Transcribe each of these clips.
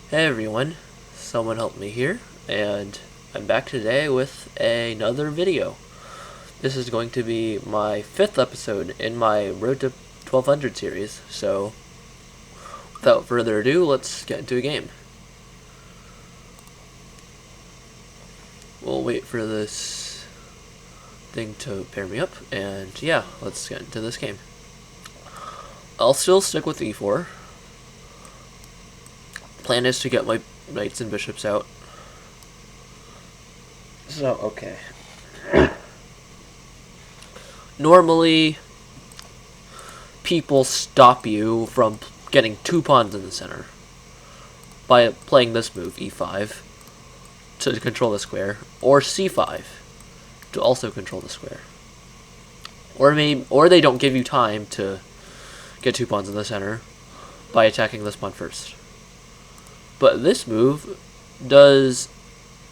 Hey everyone, someone help me here, and I'm back today with another video. This is going to be my 5th episode in my Road to 1200 series, so without further ado, let's get into a game. We'll wait for this thing to pair me up, and yeah, let's get into this game. I'll still stick with e4. Plan is to get my knights and bishops out. So, okay. Normally, people stop you from getting 2 pawns in the center by playing this move, e5, to control the square, or c5 to also control the square. Or they don't give you time to get 2 pawns in the center by attacking this pawn first. But this move does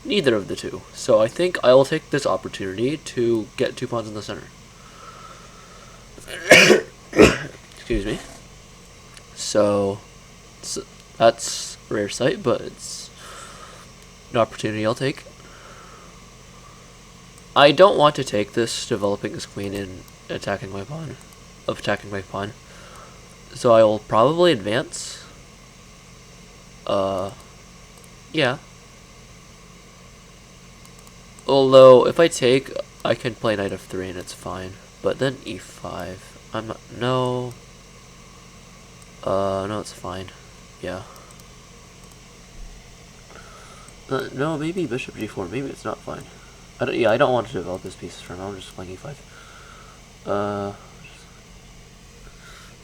neither of the two, so I think I will take this opportunity to get 2 pawns in the center. Excuse me. So that's rare sight, but it's an opportunity I'll take. I don't want to take this developing this queen and attacking my pawn, so I will probably advance. Yeah. Although, if I take, I can play knight f3 and it's fine. But then e5. I'm not, no. No, it's fine. Yeah. No, maybe bishop g4. Maybe it's not fine. I don't want to develop this piece for now. I'm just playing e5.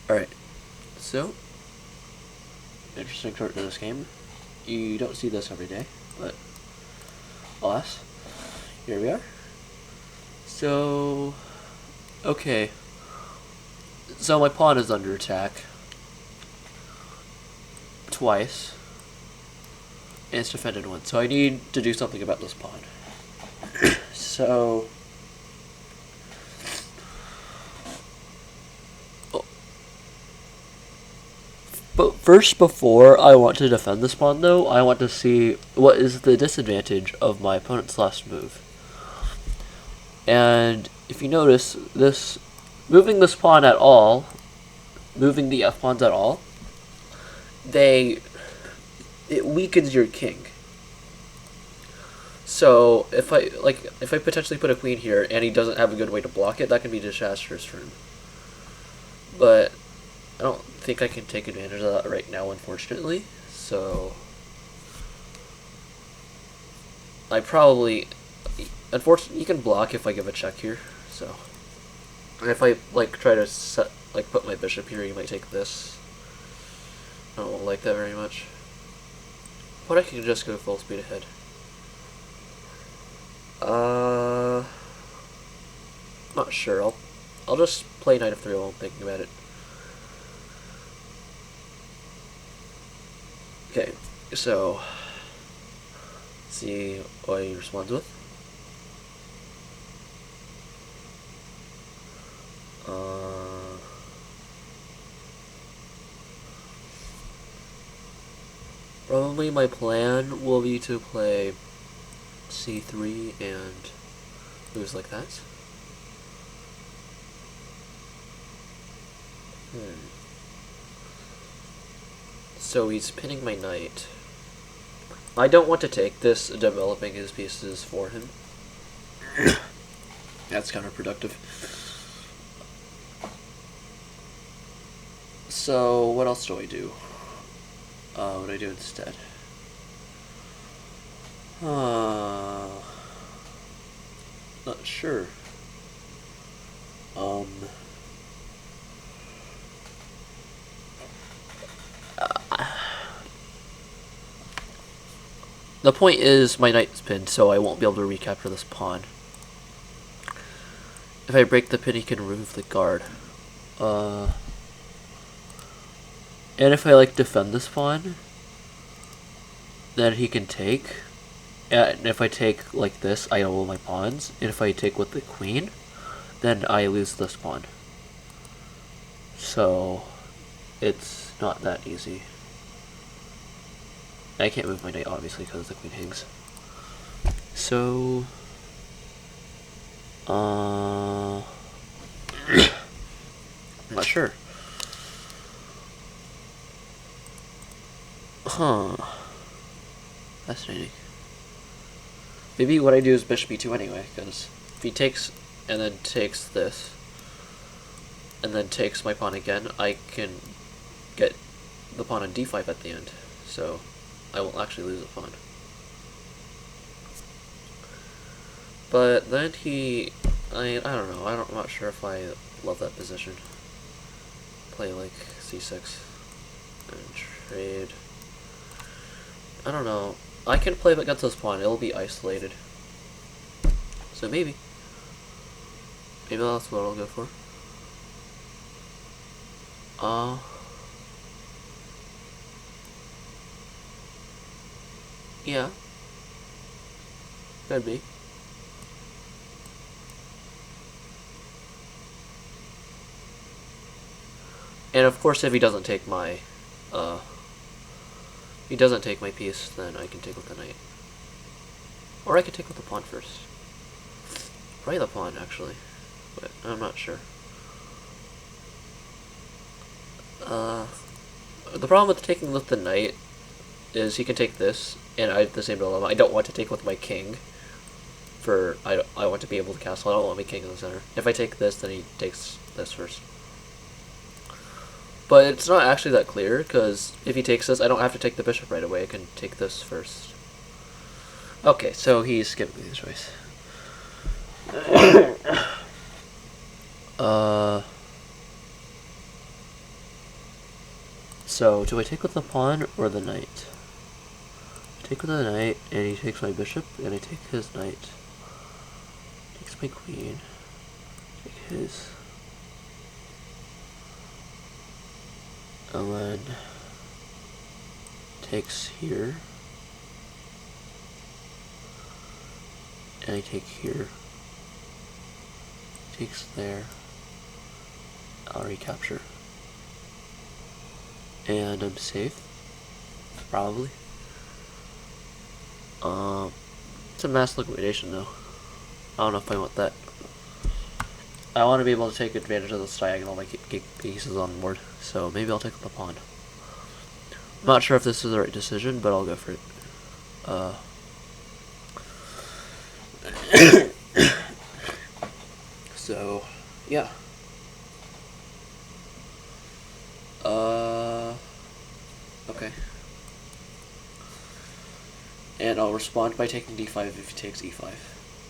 Alright. So, interesting start to this game. You don't see this every day, but alas, here we are. So, okay. So my pawn is under attack twice, and it's defended once. So I need to do something about this pawn. So, but first, before I want to defend this pawn, though, I want to see what is the disadvantage of my opponent's last move. And if you notice, moving this pawn at all, moving the f pawns at all, it weakens your king. So if I potentially put a queen here and he doesn't have a good way to block it, that can be disastrous for him. But I don't think I can take advantage of that right now, unfortunately. So unfortunately, you can block if I give a check here. So, and if I try to put my bishop here, you might take this. I don't like that very much. But I can just go full speed ahead. Not sure. I'll just play knight f3 while I'm thinking about it. Okay, so let's see what he responds with. Probably my plan will be to play c3 and moves like that. So he's pinning my knight. I don't want to take this, developing his pieces for him. That's counterproductive. So what else do I do? What do I do instead? Not sure. The point is my knight's pinned, so I won't be able to recapture this pawn. If I break the pin, he can remove the guard. And if I defend this pawn, then he can take. And if I take like this, I owe my pawns. And if I take with the queen, then I lose this pawn. So it's not that easy. I can't move my knight, obviously, because the queen hangs. So... I'm not sure. Huh. Fascinating. Maybe what I do is bishop e2 anyway, because if he takes and then takes this, and then takes my pawn again, I can get the pawn on d5 at the end, so I won't actually lose a pawn. But then I don't know, I'm not sure if I love that position. Play like c6 and trade. I don't know. I can play against this pawn, it'll be isolated. So maybe that's what I'll go for. Yeah. Could be. And of course, if he doesn't take my piece, then I can take with the knight. Or I could take with the pawn first. Probably the pawn, actually. But I'm not sure. The problem with taking with the knight is he can take this, and I have the same dilemma. I don't want to take with my king. I want to be able to castle. I don't want my king in the center. If I take this, then he takes this first. But it's not actually that clear, because if he takes this, I don't have to take the bishop right away. I can take this first. Okay, so he's giving me the choice. So, do I take with the pawn or the knight? I take with the knight, and he takes my bishop, and I take his knight. Takes my queen. Take his. And then takes here. And I take here. Takes there. I'll recapture. And I'm safe. Probably. It's a mass liquidation though. I don't know if I want that. I want to be able to take advantage of this diagonal by keep pieces on the board. So maybe I'll take the pawn. I'm not sure if this is the right decision, but I'll go for it. So, yeah. Okay. And I'll respond by taking d5 if he takes e5.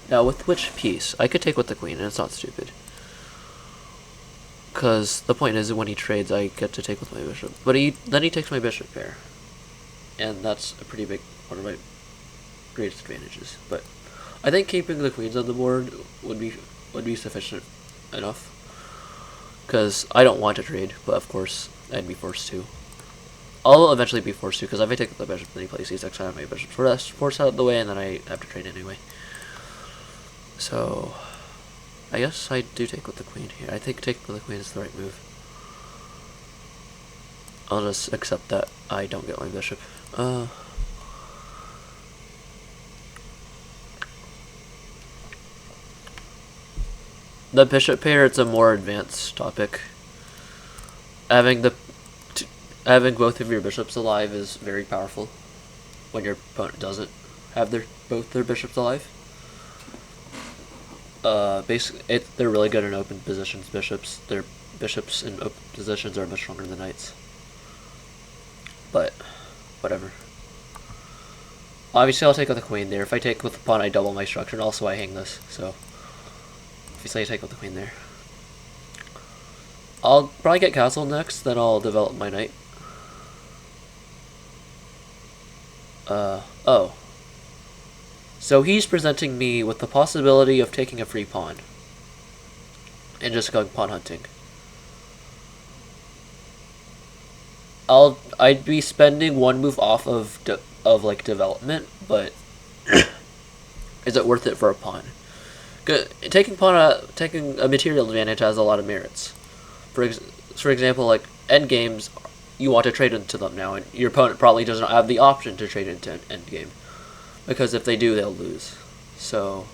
Now, with which piece? I could take with the queen, and it's not stupid. Because the point is, when he trades, I get to take with my bishop. But then he takes my bishop pair. And that's a pretty big, one of my greatest advantages. But I think keeping the queens on the board would be sufficient enough. Because I don't want to trade, but of course, I'd be forced to. I'll eventually be forced to, because if I take the bishop, then he plays c6, I have my bishop forced out of the way, and then I have to trade anyway. So, I guess I do take with the queen here. I think taking with the queen is the right move. I'll just accept that I don't get my bishop. The bishop pair, it's a more advanced topic. Having both of your bishops alive is very powerful when your opponent doesn't have both their bishops alive. Basically, they're really good in open positions, bishops. Their bishops in open positions are much stronger than knights. But, whatever. Obviously, I'll take with the queen there. If I take with the pawn, I double my structure, and also I hang this, so... Obviously, I take with the queen there. I'll probably get castle next, then I'll develop my knight. Oh. So he's presenting me with the possibility of taking a free pawn. And just going pawn hunting. I'd be spending one move off of like development, but is it worth it for a pawn? Taking a material advantage has a lot of merits. For example, like endgames you want to trade into them now, and your opponent probably doesn't have the option to trade into an endgame, because if they do, they'll lose. So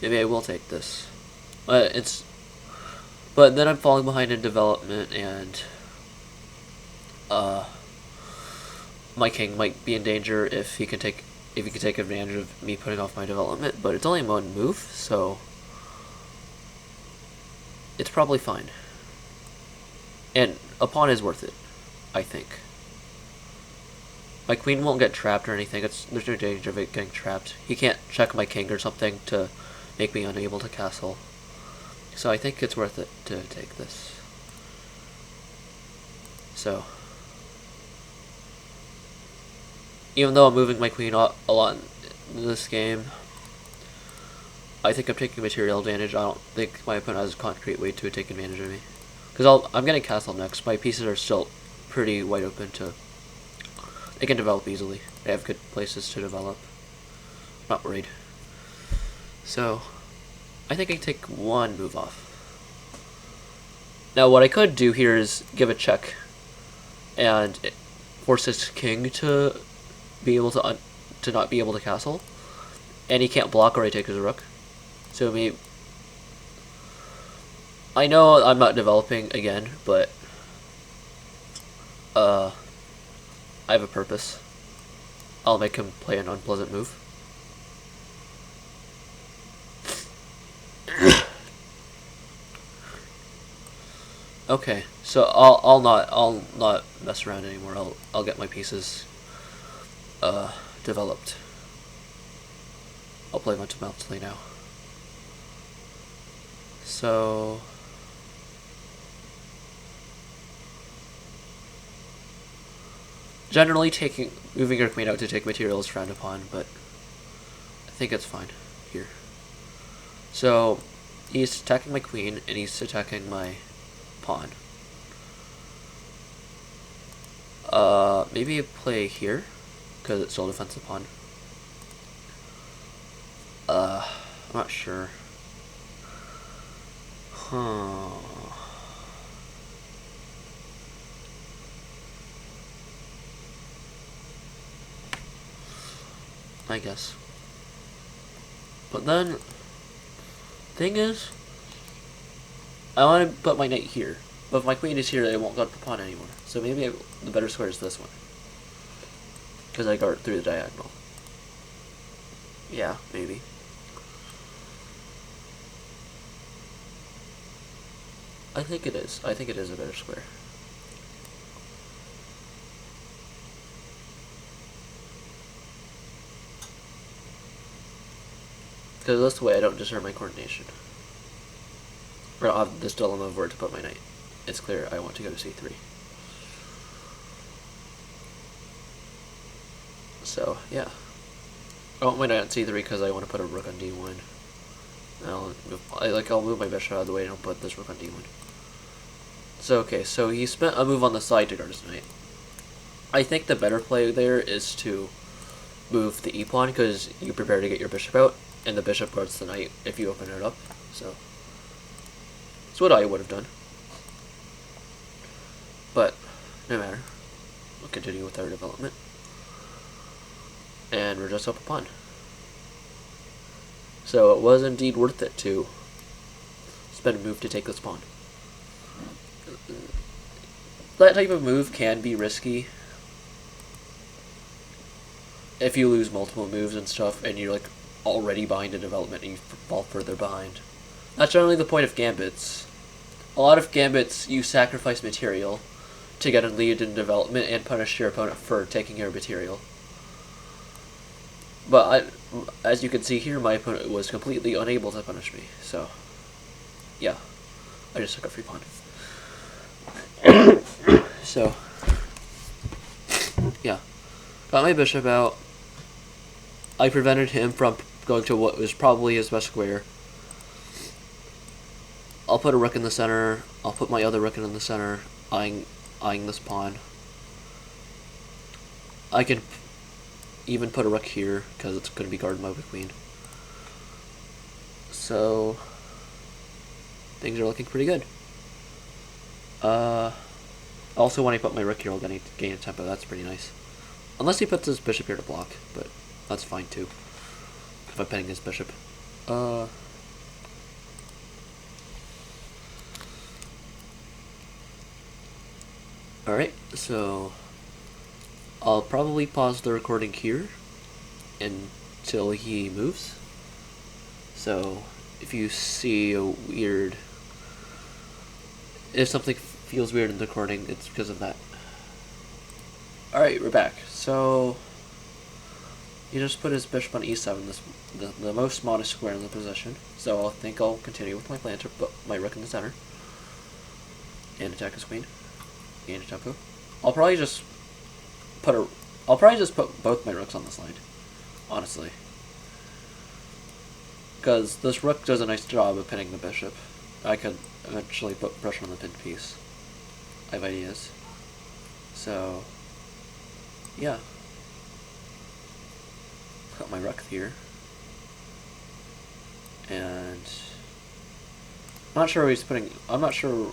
maybe I will take this. But then I'm falling behind in development, and my king might be in danger if he can take advantage of me putting off my development. But it's only one move, so it's probably fine. And a pawn is worth it, I think. My queen won't get trapped or anything. There's no danger of it getting trapped. He can't check my king or something to make me unable to castle. So I think it's worth it to take this. So, even though I'm moving my queen a lot in this game, I think I'm taking material advantage. I don't think my opponent has a concrete way to take advantage of me. Because I'm getting castle next. My pieces are still pretty wide open to... They can develop easily. They have good places to develop. Not worried. So, I think I can take one move off. Now what I could do here is give a check and force his king to be able to not be able to castle, and he can't block or I take his rook. So maybe I know I'm not developing again, but I have a purpose. I'll make him play an unpleasant move. Okay, so I'll not mess around anymore. I'll get my pieces developed. I'll play fundamentally now. So generally moving your queen out to take material is frowned upon, but I think it's fine here. So he's attacking my queen and he's attacking my pawn. Maybe play here because it's still a defensive pawn. I'm not sure. I guess. But then, thing is, I want to put my knight here. But if my queen is here, I won't guard the pawn anymore. So maybe the better square is this one. Because I guard through the diagonal. Yeah, maybe. I think it is. I think it is a better square. Because this way I don't disturb my coordination. Or I'll have this dilemma of where to put my knight. It's clear I want to go to c3. So, yeah. I want my knight on c3 because I want to put a rook on d1. I'll move my bishop out of the way and I'll put this rook on d1. So, okay, so he spent a move on the side to guard his knight. I think the better play there is to move the e-pawn because you prepare to get your bishop out, and the bishop guards the knight if you open it up. So, that's what I would have done. But, no matter. We'll continue with our development. And we're just up a pawn. So it was indeed worth it to spend a move to take this pawn. That type of move can be risky if you lose multiple moves and stuff and you're like already behind in development and you fall further behind. That's generally the point of gambits. A lot of gambits you sacrifice material to get a lead in development and punish your opponent for taking your material. But as you can see here, my opponent was completely unable to punish me, so yeah, I just took a free pawn. So, yeah, got my bishop out. I prevented him from going to what was probably his best square. I'll put a rook in the center. I'll put my other rook in the center, eyeing this pawn. I can even put a rook here because it's going to be guarded by the queen. So things are looking pretty good. Also, when I put my rook here, I'll gain a tempo. That's pretty nice. Unless he puts his bishop here to block, but that's fine too. If I'm pinning his bishop. Alright, so I'll probably pause the recording here until he moves. So if you see a weird... If something feels weird in the recording, it's because of that. Alright, we're back. So he just put his bishop on e7, the most modest square in the position. So I think I'll continue with my plan to put my rook in the center and attack his queen. Gain a tempo. I'll probably just put both my rooks on this line, honestly, because this rook does a nice job of pinning the bishop. I could eventually put pressure on the pinned piece. I have ideas. So yeah, put my rook here, and I'm not sure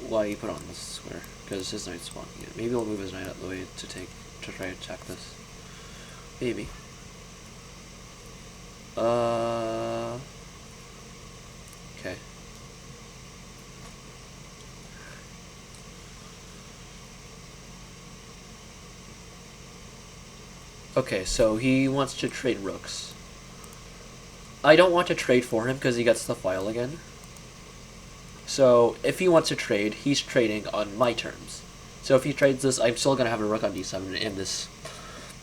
why he put on this square, because his knight's spawning it. Maybe he'll move his knight out of the way to try to attack this. Maybe. Okay. Okay, so he wants to trade rooks. I don't want to trade for him because he gets the file again. So if he wants to trade, he's trading on my terms. So if he trades this, I'm still going to have a rook on d7 in this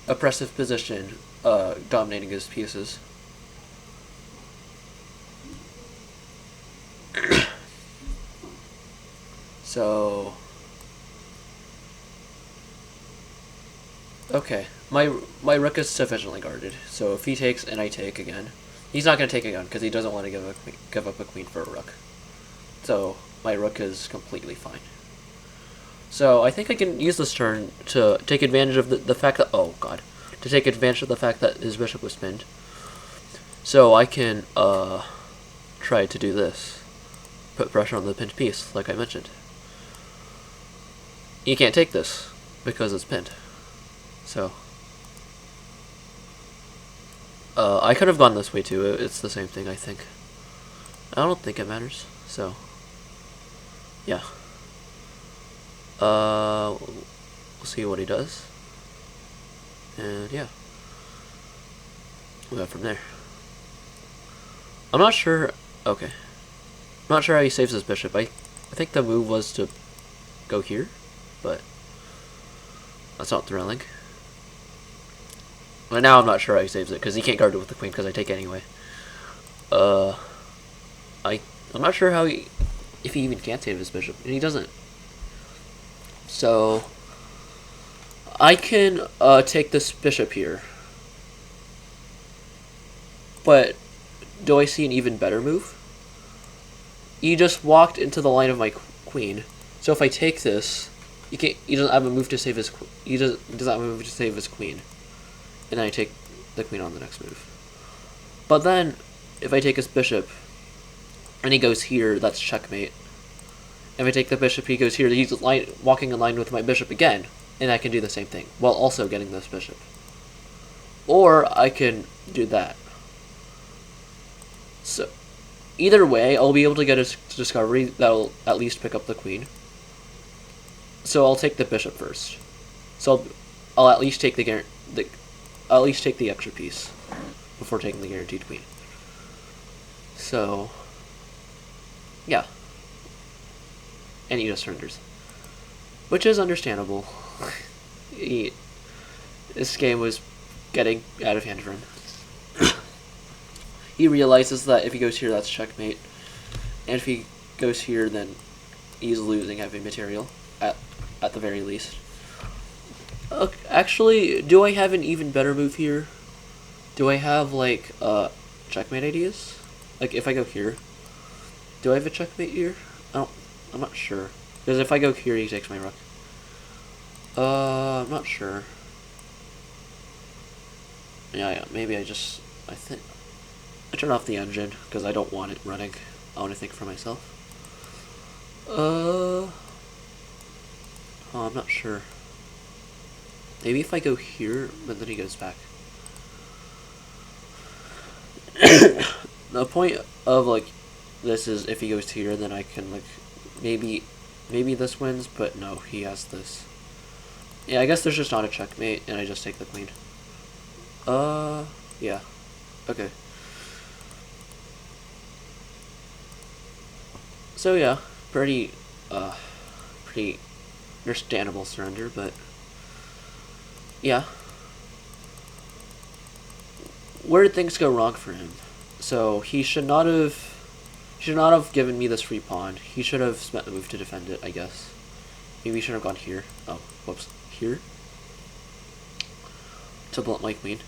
oppressive position, dominating his pieces. So okay, my rook is sufficiently guarded. So if he takes and I take again, he's not going to take again because he doesn't want to give up a queen for a rook. So my rook is completely fine. So I think I can use this turn to take advantage of the fact that, oh god, to take advantage of the fact that his bishop was pinned. So I can try to do this, put pressure on the pinned piece, like I mentioned. You can't take this because it's pinned. So I could have gone this way too. It's the same thing, I think. I don't think it matters. So yeah. We'll see what he does. And yeah. We'll go from there. I'm not sure. Okay. I'm not sure how he saves his bishop. I think the move was to go here, but that's not thrilling. But now I'm not sure how he saves it because he can't guard it with the queen because I take anyway. I'm not sure how if he even can save his bishop, and he doesn't. So I can take this bishop here, but do I see an even better move? He just walked into the line of my queen. So if I take this, he doesn't have a move to save his. He doesn't have a move to save his queen, and then I take the queen on the next move. But then, if I take his bishop, and he goes here, that's checkmate. If I take the bishop, he goes here. He's walking in line with my bishop again, and I can do the same thing while also getting this bishop. Or I can do that. So either way, I'll be able to get a discovery that'll at least pick up the queen. So I'll take the bishop first. So I'll at least take the extra piece before taking the guaranteed queen. So yeah. And he just surrenders, which is understandable. This game was getting out of hand for him. He realizes that if he goes here, that's checkmate, and if he goes here, then he's losing heavy material at the very least. Actually, do I have an even better move here? Do I have like checkmate ideas? Like if I go here, do I have a checkmate here? I'm not sure. Because if I go here, he takes my rook. I'm not sure. Yeah, maybe I think I turn off the engine because I don't want it running. I want to think for myself. Oh, I'm not sure. Maybe if I go here, but then he goes back. The point of, like, this is if he goes here, then I can, like, maybe this wins, but no, he has this. Yeah, I guess there's just not a checkmate, and I just take the queen. Yeah. Okay. So yeah, pretty understandable surrender, but yeah. Where did things go wrong for him? So he should not have given me this free pawn. He should have spent the move to defend it, I guess. Maybe he should have gone here. Oh, whoops. Here? To blunt my queen.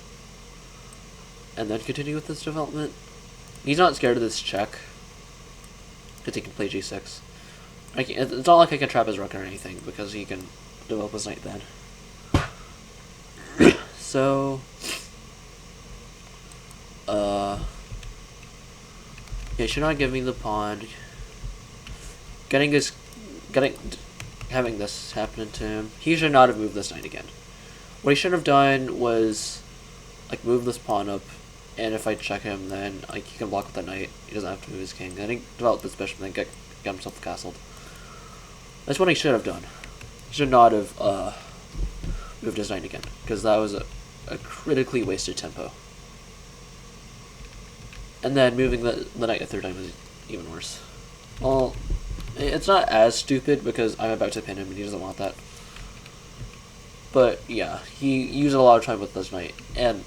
And then continue with this development. He's not scared of this check. Because he can play g6. It's not like I can trap his rook or anything, because he can develop his knight then. So... yeah, he should not give me the pawn. Having this happen to him, he should not have moved this knight again. What he should have done was, like, move this pawn up, and if I check him, then, like, he can block with the knight. He doesn't have to move his king. Then he develop this bishop, and then get himself castled. That's what he should have done. He should not have moved his knight again, because that was a critically wasted tempo. And then moving the knight a third time was even worse. Well, it's not as stupid because I'm about to pin him and he doesn't want that. But yeah, he used a lot of time with this knight, and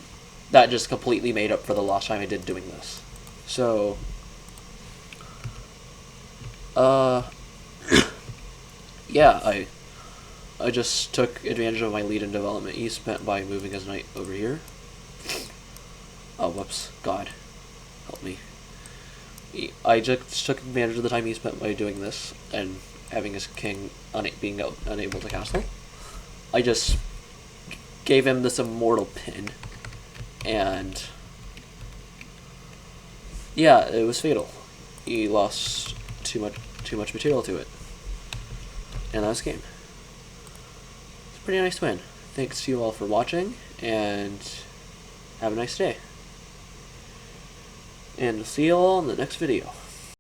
that just completely made up for the lost time I did doing this. So, yeah, I just took advantage of my lead in development he spent by moving his knight over here. Oh, whoops, God. Help me. I just took advantage of the time he spent by doing this and having his king being unable to castle. I just gave him this immortal pin, and yeah, it was fatal. He lost too much material to it, and that was game. It's a pretty nice win. Thanks to you all for watching, and have a nice day. And see you all in the next video.